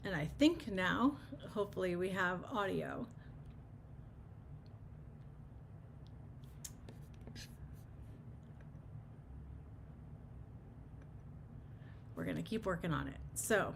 And I think now, hopefully we have audio. We're going to keep working on it. So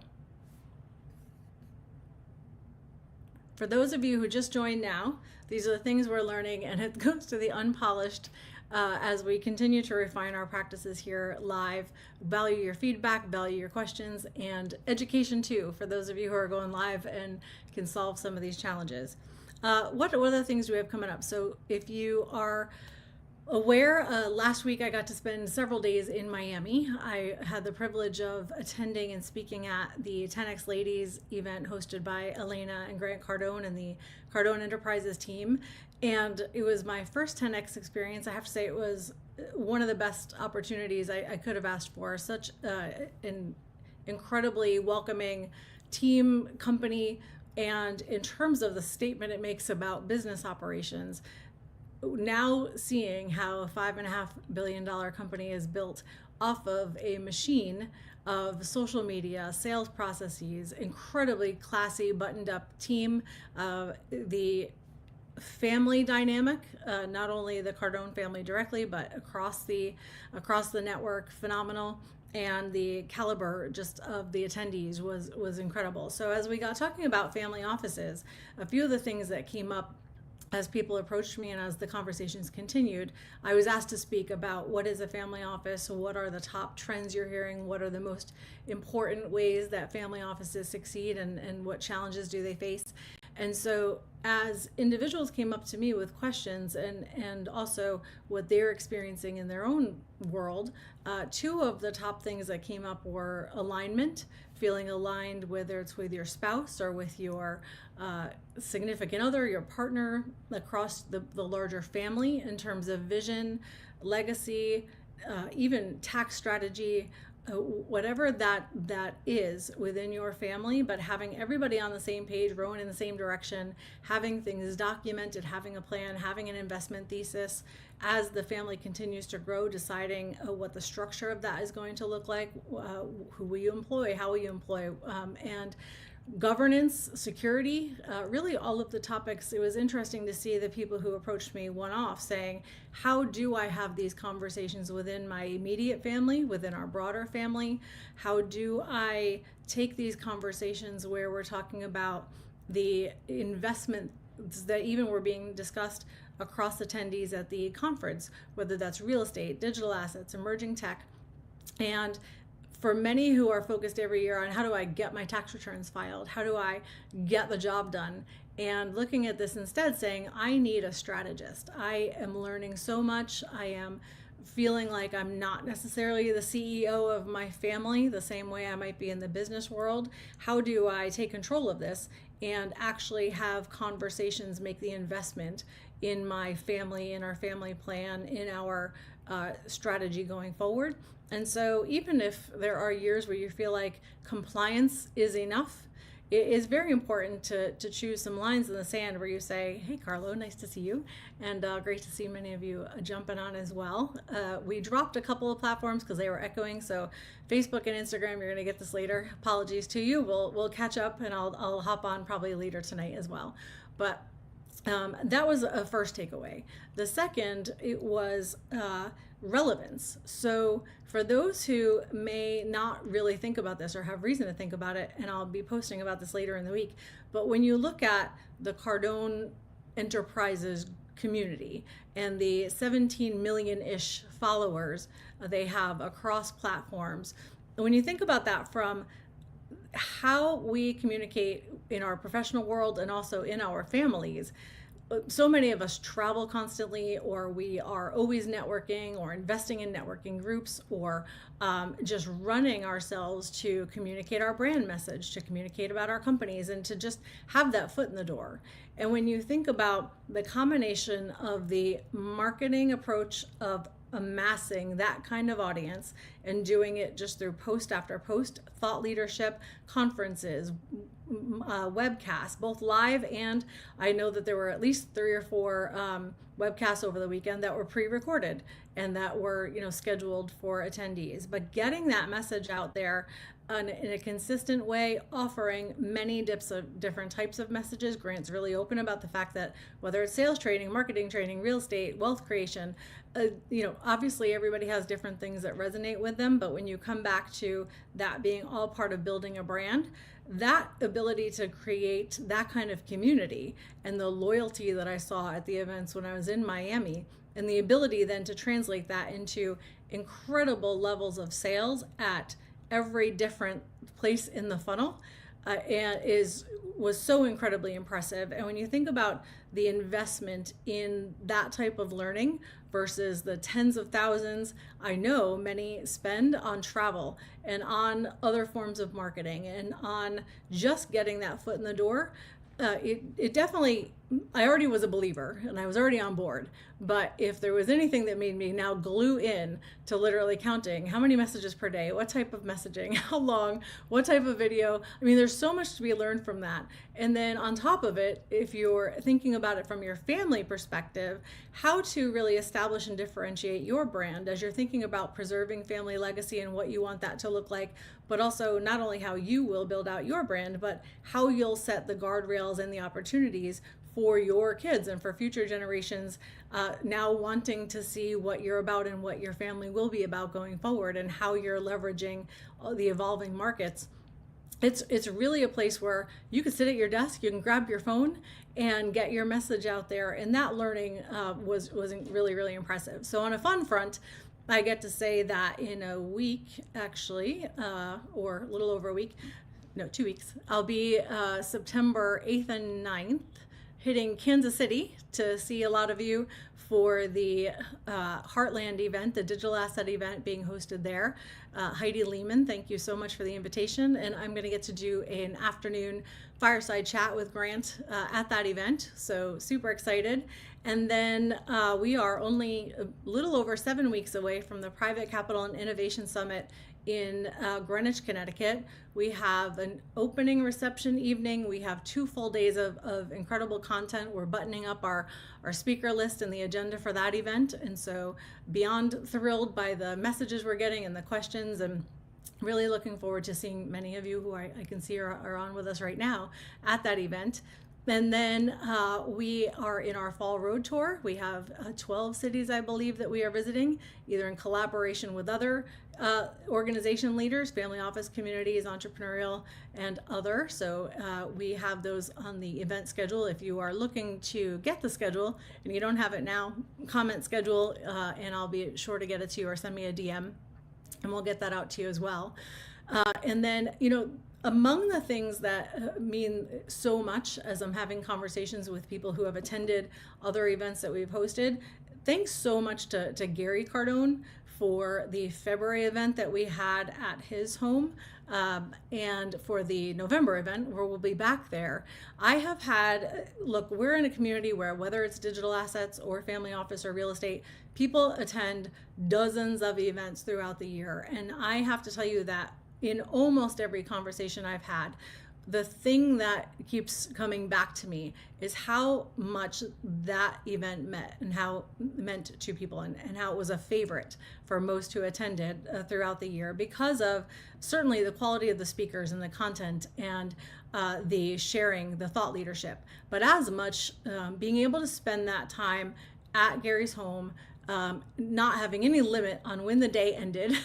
for those of you who just joined now, these are the things we're learning, and it goes to the Unpolished as we continue to refine our practices here live. Value your feedback, value your questions, and education too, for those of you who are going live and can solve some of these challenges. What other things do we have coming up? So if you are aware, last week I got to spend several days in Miami. I had the privilege of attending and speaking at the 10X Ladies event hosted by Elena and Grant Cardone and the Cardone Enterprises team. And it was my first 10X experience. I have to say it was one of the best opportunities I could have asked for. Such an incredibly welcoming team, company, and in terms of the statement it makes about business operations, now seeing how a $5.5 billion company is built off of a machine of social media, sales processes, incredibly classy, buttoned up team, the family dynamic, not only the Cardone family directly, but across the network, phenomenal. And the caliber just of the attendees was incredible. So as we got talking about family offices, a few of the things that came up as people approached me and as the conversations continued, I was asked to speak about what is a family office, what are the top trends you're hearing, what are the most important ways that family offices succeed, and what challenges do they face. And so as individuals came up to me with questions and also what they're experiencing in their own world, two of the top things that came up were alignment, feeling aligned, whether it's with your spouse or with your significant other, your partner, across the larger family in terms of vision, legacy, even tax strategy, whatever that is within your family, but having everybody on the same page, rowing in the same direction, having things documented, having a plan, having an investment thesis as the family continues to grow, deciding what the structure of that is going to look like, who will you employ, how will you employ, and governance, security, really all of the topics. It was interesting to see the people who approached me one-off saying, how do I have these conversations within my immediate family, within our broader family? How do I take these conversations where we're talking about the investments that even were being discussed across attendees at the conference, whether that's real estate, digital assets, emerging tech, and for many who are focused every year on how do I get my tax returns filed, how do I get the job done, and looking at this instead saying, I need a strategist. I am learning so much. I am feeling like I'm not necessarily the CEO of my family the same way I might be in the business world. How do I take control of this and actually have conversations, make the investment in my family, in our family plan, in our strategy going forward? And so even if there are years where you feel like compliance is enough, it is very important to choose some lines in the sand where you say, hey, Carlo, nice to see you. And great to see many of you jumping on as well. We dropped a couple of platforms because they were echoing. So Facebook and Instagram, you're going to get this later. Apologies to you. We'll catch up, and I'll hop on probably later tonight as well. But that was a first takeaway. The second, it was relevance. So for those who may not really think about this or have reason to think about it, and I'll be posting about this later in the week, but when you look at the Cardone Enterprises community and the 17 million-ish followers they have across platforms, when you think about that from how we communicate in our professional world and also in our families, so many of us travel constantly, or we are always networking or investing in networking groups, or just running ourselves to communicate our brand message, to communicate about our companies, and to just have that foot in the door. And when you think about the combination of the marketing approach of amassing that kind of audience and doing it just through post after post, thought leadership, conferences, webcasts, both live, and I know that there were at least 3 or 4 webcasts over the weekend that were pre-recorded and that were, scheduled for attendees. But getting that message out there in a consistent way, offering many different types of messages. Grant's really open about the fact that whether it's sales training, marketing training, real estate, wealth creation, obviously everybody has different things that resonate with them, but when you come back to that being all part of building a brand, that ability to create that kind of community and the loyalty that I saw at the events when I was in Miami, and the ability then to translate that into incredible levels of sales at every different place in the funnel was so incredibly impressive. And when you think about the investment in that type of learning versus the tens of thousands I know many spend on travel and on other forms of marketing and on just getting that foot in the door, it definitely, I already was a believer and I was already on board. But if there was anything that made me now glue in to literally counting how many messages per day, what type of messaging, how long, what type of video, I mean, there's so much to be learned from that. And then on top of it, if you're thinking about it from your family perspective, how to really establish and differentiate your brand as you're thinking about preserving family legacy and what you want that to look like, but also not only how you will build out your brand, but how you'll set the guardrails and the opportunities for your kids and for future generations now wanting to see what you're about and what your family will be about going forward and how you're leveraging the evolving markets. It's really a place where you can sit at your desk, you can grab your phone and get your message out there. And that learning was really, really impressive. So on a fun front, I get to say that in a week, actually, or a little over a week, no, 2 weeks, I'll be September 8th and 9th hitting Kansas City to see a lot of you for the Heartland event, the digital asset event being hosted there. Heidi Lehman, thank you so much for the invitation. And I'm going to get to do an afternoon fireside chat with Grant at that event. So super excited. And then we are only a little over 7 weeks away from the Private Capital and Innovation Summit in Greenwich, Connecticut. We have an opening reception evening. We have 2 full days of incredible content. We're buttoning up our speaker list and the agenda for that event. And so beyond thrilled by the messages we're getting and the questions, and really looking forward to seeing many of you who I can see are on with us right now at that event. And then we are in our fall road tour. We have 12 cities, I believe, that we are visiting, either in collaboration with other organization leaders, family office communities, entrepreneurial, and other. So we have those on the event schedule. If you are looking to get the schedule and you don't have it now, comment schedule, and I'll be sure to get it to you, or send me a DM, and we'll get that out to you as well. And then, among the things that mean so much as I'm having conversations with people who have attended other events that we've hosted, thanks so much to Gary Cardone for the February event that we had at his home, and for the November event where we'll be back there. I have had, look, we're in a community where whether it's digital assets or family office or real estate, people attend dozens of events throughout the year. And I have to tell you that in almost every conversation I've had, the thing that keeps coming back to me is how much that event meant to people, and how it was a favorite for most who attended throughout the year, because of certainly the quality of the speakers and the content and the sharing, the thought leadership, but as much being able to spend that time at Gary's home, not having any limit on when the day ended,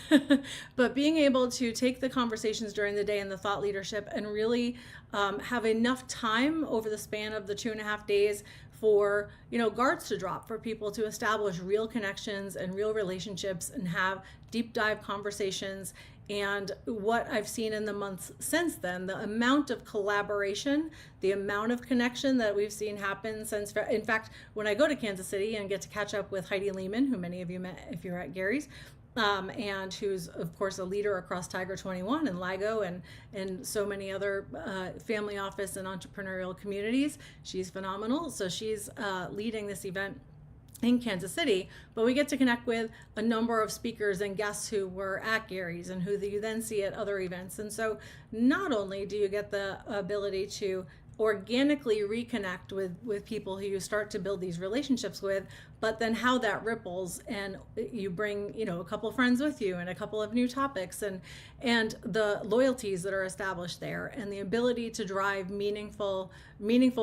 but being able to take the conversations during the day and the thought leadership and really have enough time over the span of the 2.5 days for guards to drop, for people to establish real connections and real relationships and have deep dive conversations. And what I've seen in the months since then, the amount of collaboration, the amount of connection that we've seen happen since, in fact, when I go to Kansas City and get to catch up with Heidi Lehman, who many of you met if you're at Gary's, and who's of course a leader across Tiger 21 and LIGO and so many other family office and entrepreneurial communities. She's phenomenal. So she's leading this event in Kansas City, but we get to connect with a number of speakers and guests who were at Gary's and who you then see at other events. And so not only do you get the ability to organically reconnect with people who you start to build these relationships with, but then how that ripples, and you bring, a couple friends with you and a couple of new topics, and the loyalties that are established there, and the ability to drive meaningful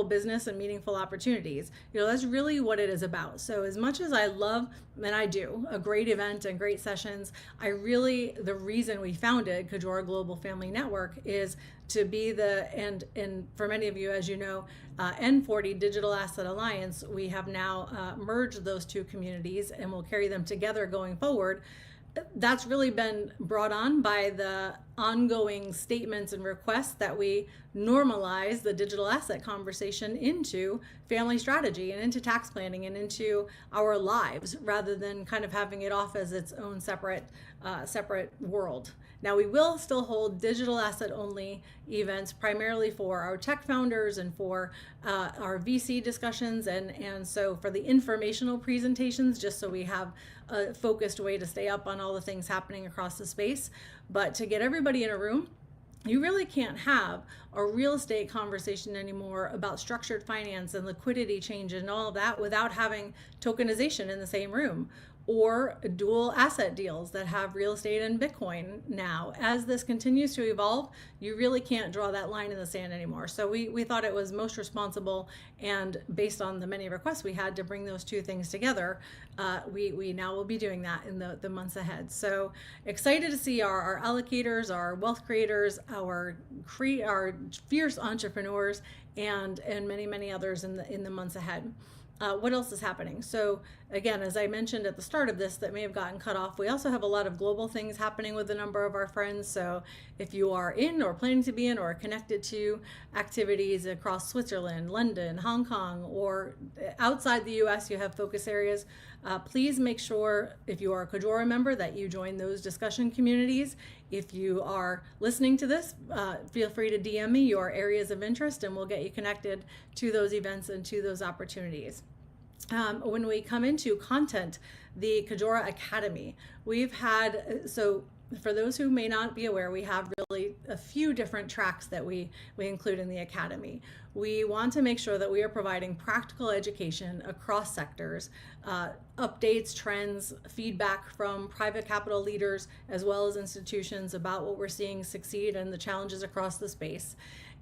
business and meaningful opportunities. That's really what it is about. So as much as I love, and I do, a great event and great sessions, the reason we founded Kajora Global Family Network is to be and for many of you, as you know, N40 Digital Asset Alliance, we have now merged those two communities and will carry them together going forward. That's really been brought on by the ongoing statements and requests that we normalize the digital asset conversation into family strategy and into tax planning and into our lives, rather than kind of having it off as its own separate world. Now, we will still hold digital asset only events, primarily for our tech founders and for our VC discussions, and so for the informational presentations, just so we have a focused way to stay up on all the things happening across the space. But to get everybody in a room, you really can't have a real estate conversation anymore about structured finance and liquidity change and all of that without having tokenization in the same room, or dual asset deals that have real estate and Bitcoin now. As this continues to evolve, you really can't draw that line in the sand anymore. So we thought it was most responsible, and based on the many requests we had to bring those two things together, we now will be doing that in the months ahead. So excited to see our allocators, our wealth creators, our fierce entrepreneurs, and many, many others in the months ahead. What else is happening? So again, as I mentioned at the start of this that may have gotten cut off, we also have a lot of global things happening with a number of our friends. So if you are in or planning to be in or connected to activities across Switzerland, London, Hong Kong, or outside the US, you have focus areas, please make sure, if you are a Kajora member, that you join those discussion communities. If you are listening to this, feel free to DM me your areas of interest, and we'll get you connected to those events and to those opportunities. When we come into content, the Kajora Academy, we've had, so for those who may not be aware, we have really a few different tracks that we include in the Academy. We want to make sure that we are providing practical education across sectors, updates, trends, feedback from private capital leaders, as well as institutions about what we're seeing succeed and the challenges across the space.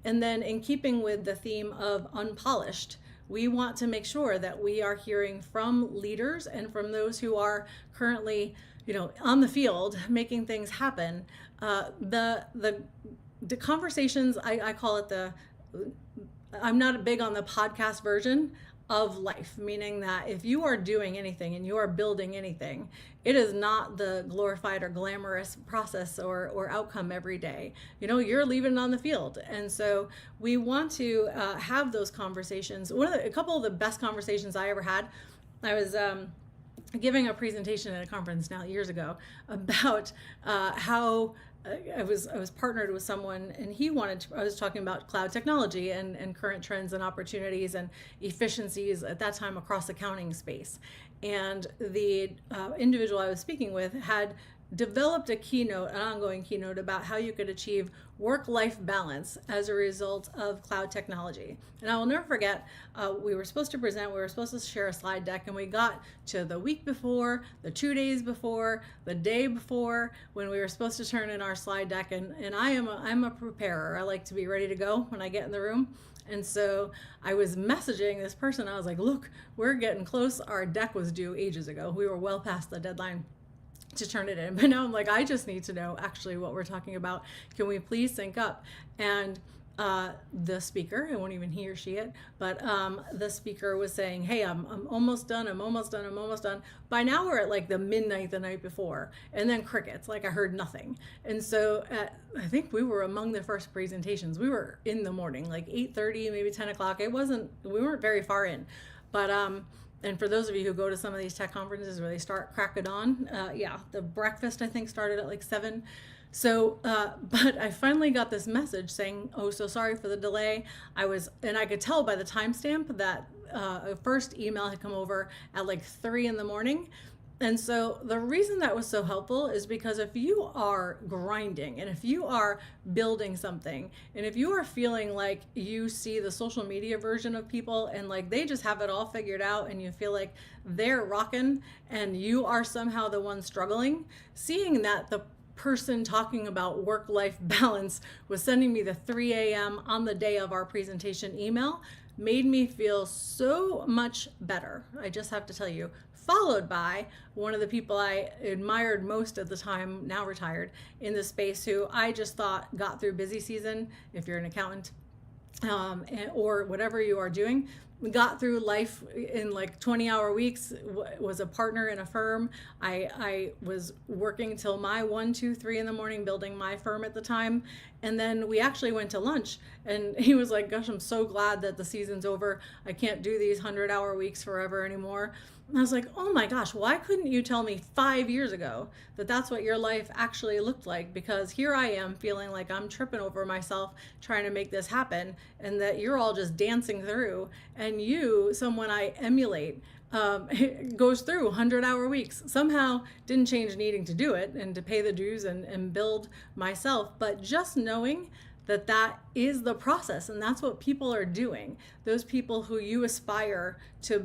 And then, in keeping with the theme of Unpolished, we want to make sure that we are hearing from leaders and from those who are currently, on the field making things happen. The conversations, I call it I'm not big on the podcast version of life, meaning that if you are doing anything and you are building anything, it is not the glorified or glamorous process or outcome every day. You're leaving it on the field. And so we want to have those conversations. A couple of the best conversations I ever had, I was giving a presentation at a conference now years ago about how I was partnered with someone, and I was talking about cloud technology and current trends and opportunities and efficiencies at that time across accounting space. And the individual I was speaking with had developed an ongoing keynote about how you could achieve work-life balance as a result of cloud technology. And I will never forget, we were supposed to share a slide deck, and we got to the week before, the 2 days before, the day before, when we were supposed to turn in our slide deck. And I'm a preparer. I like to be ready to go when I get in the room. And so I was messaging this person. I was like, look, we're getting close. Our deck was due ages ago. We were well past the deadline to turn it in. But now I'm like, I just need to know actually what we're talking about. Can we please sync up? And the speaker, I won't even he or she it, but the speaker was saying, hey, I'm almost done. By now we're at like the midnight the night before, and then crickets, like I heard nothing. And so I think we were among the first presentations. We were in the morning, like 8:30, maybe 10 o'clock. We weren't very far in, but and for those of you who go to some of these tech conferences where they start crack of dawn, the breakfast I think started at like 7. So, but I finally got this message saying, oh, so sorry for the delay. And I could tell by the timestamp that a first email had come over at like 3 in the morning. And so the reason that was so helpful is because if you are grinding and if you are building something and if you are feeling like you see the social media version of people and like they just have it all figured out and you feel like they're rocking and you are somehow the one struggling, seeing that the person talking about work-life balance was sending me the 3 a.m. on the day of our presentation email made me feel so much better. I just have to tell you, followed by one of the people I admired most at the time, now retired, in the space, who I just thought got through busy season, if you're an accountant, or whatever you are doing, got through life in like 20-hour weeks, was a partner in a firm. I was working till my 1, 2, 3 in the morning building my firm at the time. And then we actually went to lunch and he was like, gosh, I'm so glad that the season's over. I can't do these 100-hour weeks forever anymore. And I was like, oh my gosh, why couldn't you tell me 5 years ago that that's what your life actually looked like? Because here I am feeling like I'm tripping over myself trying to make this happen, and that you're all just dancing through, and you, someone I emulate, goes through 100-hour weeks. Somehow didn't change needing to do it and to pay the dues and build myself, but just knowing that that is the process and that's what people are doing. Those people who you aspire to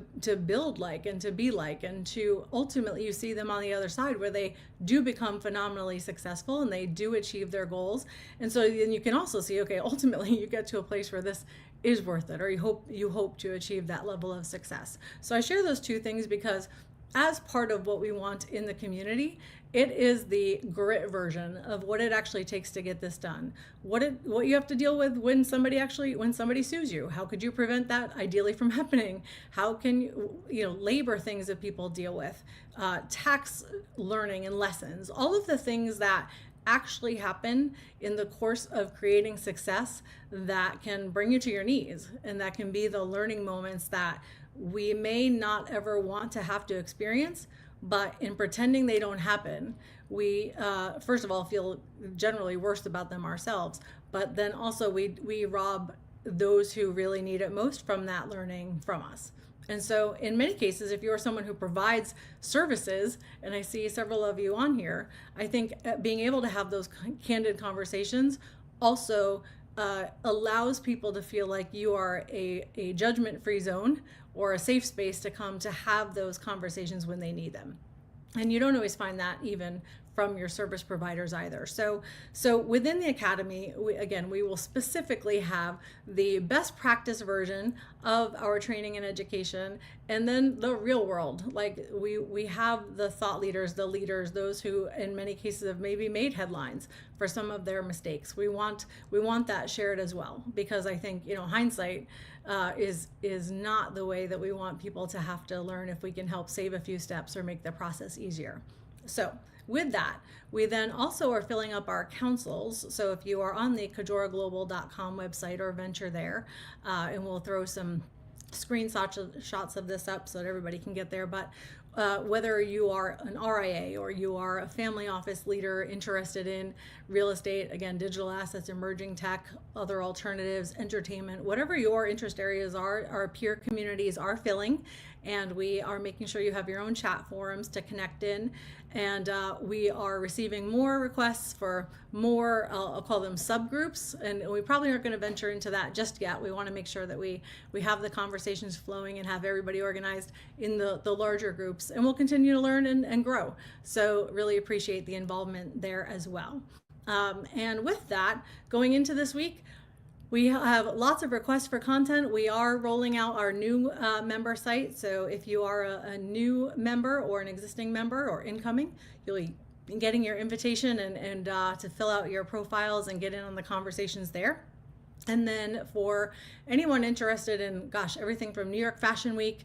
build like and to be like, and to ultimately you see them on the other side where they do become phenomenally successful and they do achieve their goals. And so then you can also see, okay, ultimately you get to a place where this is worth it, or you hope to achieve that level of success. So I share those two things because as part of what we want in the community, it is the grit version of what it actually takes to get this done. What you have to deal with when somebody sues you. How could you prevent that ideally from happening? How can you labor things that people deal with, tax learning and lessons, all of the things that actually happen in the course of creating success that can bring you to your knees, and that can be the learning moments that we may not ever want to have to experience, but in pretending they don't happen, we first of all feel generally worse about them ourselves, but then also we rob those who really need it most from that learning from us. And so in many cases, if you're someone who provides services, and I see several of you on here, I think being able to have those candid conversations also allows people to feel like you are a judgment-free zone or a safe space to come to have those conversations when they need them. And you don't always find that even from your service providers either. So within the academy, we will specifically have the best practice version of our training and education, and then the real world. Like we have the thought leaders, the leaders, those who in many cases have maybe made headlines for some of their mistakes. We want that shared as well, because I think hindsight is not the way that we want people to have to learn if we can help save a few steps or make the process easier. So with that, we then also are filling up our councils. So if you are on the KajoraGlobal.com website or venture there, and we'll throw some screenshots of this up so that everybody can get there. But whether you are an RIA or you are a family office leader interested in real estate, again, digital assets, emerging tech, other alternatives, entertainment, whatever your interest areas are, our peer communities are filling, and we are making sure you have your own chat forums to connect in. And we are receiving more requests for more, I'll call them subgroups, and we probably aren't going to venture into that just yet. We want to make sure that we have the conversations flowing and have everybody organized in the larger groups, and we'll continue to learn and grow. So really appreciate the involvement there as well. And with that, going into this week, we have lots of requests for content. We are rolling out our new member site. So if you are a new member or an existing member or incoming, you'll be getting your invitation and to fill out your profiles and get in on the conversations there. And then for anyone interested in, everything from New York Fashion Week,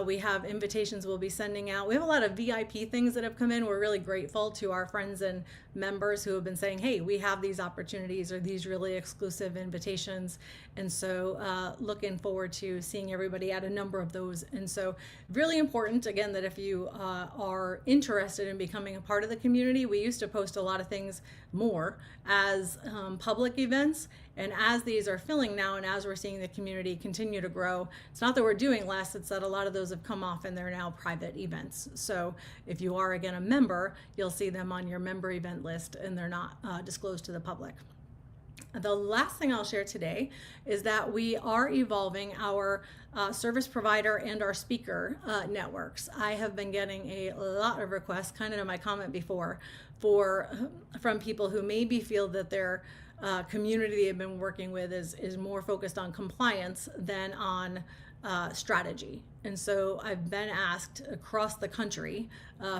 we have invitations we'll be sending out. We have a lot of VIP things that have come in. We're really grateful to our friends and members who have been saying, hey, we have these opportunities or these really exclusive invitations. And so looking forward to seeing everybody at a number of those. And so really important, again, that if you are interested in becoming a part of the community, we used to post a lot of things more as public events. And as these are filling now, and as we're seeing the community continue to grow, it's not that we're doing less, it's that a lot of those have come off and they're now private events. So if you are again a member, you'll see them on your member event list, and they're not disclosed to the public. The last thing I'll share today is that we are evolving our service provider and our speaker networks. I have been getting a lot of requests, kind of to my comment before, from people who maybe feel that their community they've been working with is more focused on compliance than on strategy. And so I've been asked across the country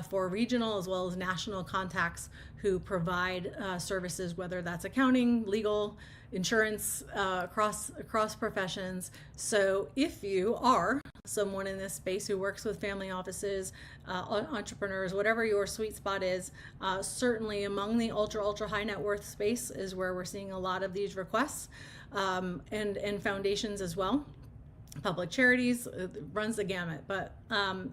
for regional as well as national contacts who provide services, whether that's accounting, legal, insurance, across professions. So if you are someone in this space who works with family offices, entrepreneurs, whatever your sweet spot is, certainly among the ultra high net worth space is where we're seeing a lot of these requests, and foundations as well. Public charities, runs the gamut. But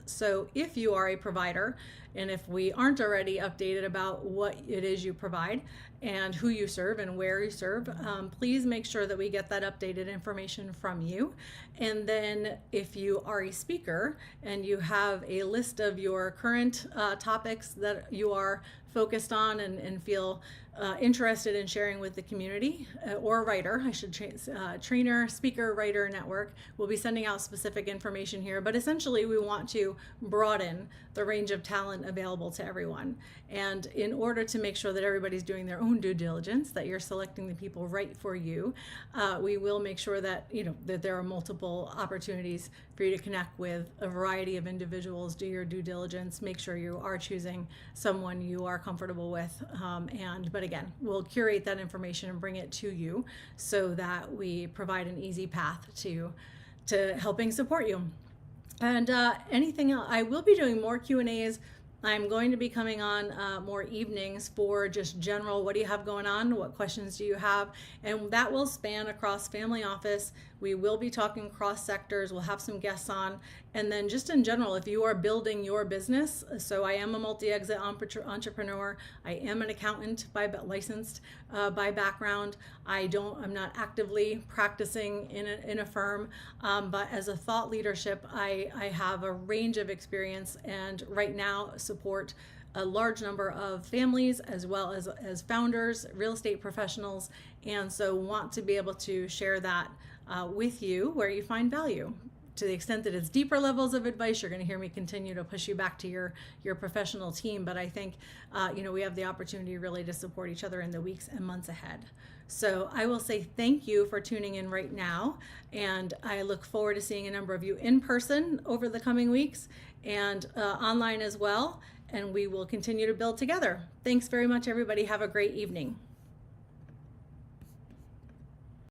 so if you are a provider, and if we aren't already updated about what it is you provide and who you serve and where you serve, please make sure that we get that updated information from you. And then if you are a speaker and you have a list of your current topics that you are focused on and feel interested in sharing with the community, or writer, I should trainer, speaker, writer network, we'll be sending out specific information here. But essentially we want to broaden the range of talent available to everyone. And in order to make sure that everybody's doing their own due diligence, that you're selecting the people right for you, we will make sure that that there are multiple opportunities for you to connect with a variety of individuals, do your due diligence, make sure you are choosing someone you are comfortable with, but again, we'll curate that information and bring it to you so that we provide an easy path to helping support you. And anything else, I will be doing more Q&As. I'm going to be coming on more evenings for just general, what do you have going on? What questions do you have? And that will span across family office. We will be talking cross sectors. We'll have some guests on. And then just in general, if you are building your business, so I am a multi-exit entrepreneur. I am an accountant licensed by background. I'm not actively practicing in a firm, but as a thought leadership, I have a range of experience, and right now support a large number of families as well as founders, real estate professionals, and so want to be able to share that with you where you find value. To the extent that it's deeper levels of advice, you're going to hear me continue to push you back to your professional team. But I think we have the opportunity really to support each other in the weeks and months ahead. So I will say thank you for tuning in right now, and I look forward to seeing a number of you in person over the coming weeks and online as well. And we will continue to build together. Thanks very much, everybody. Have a great evening.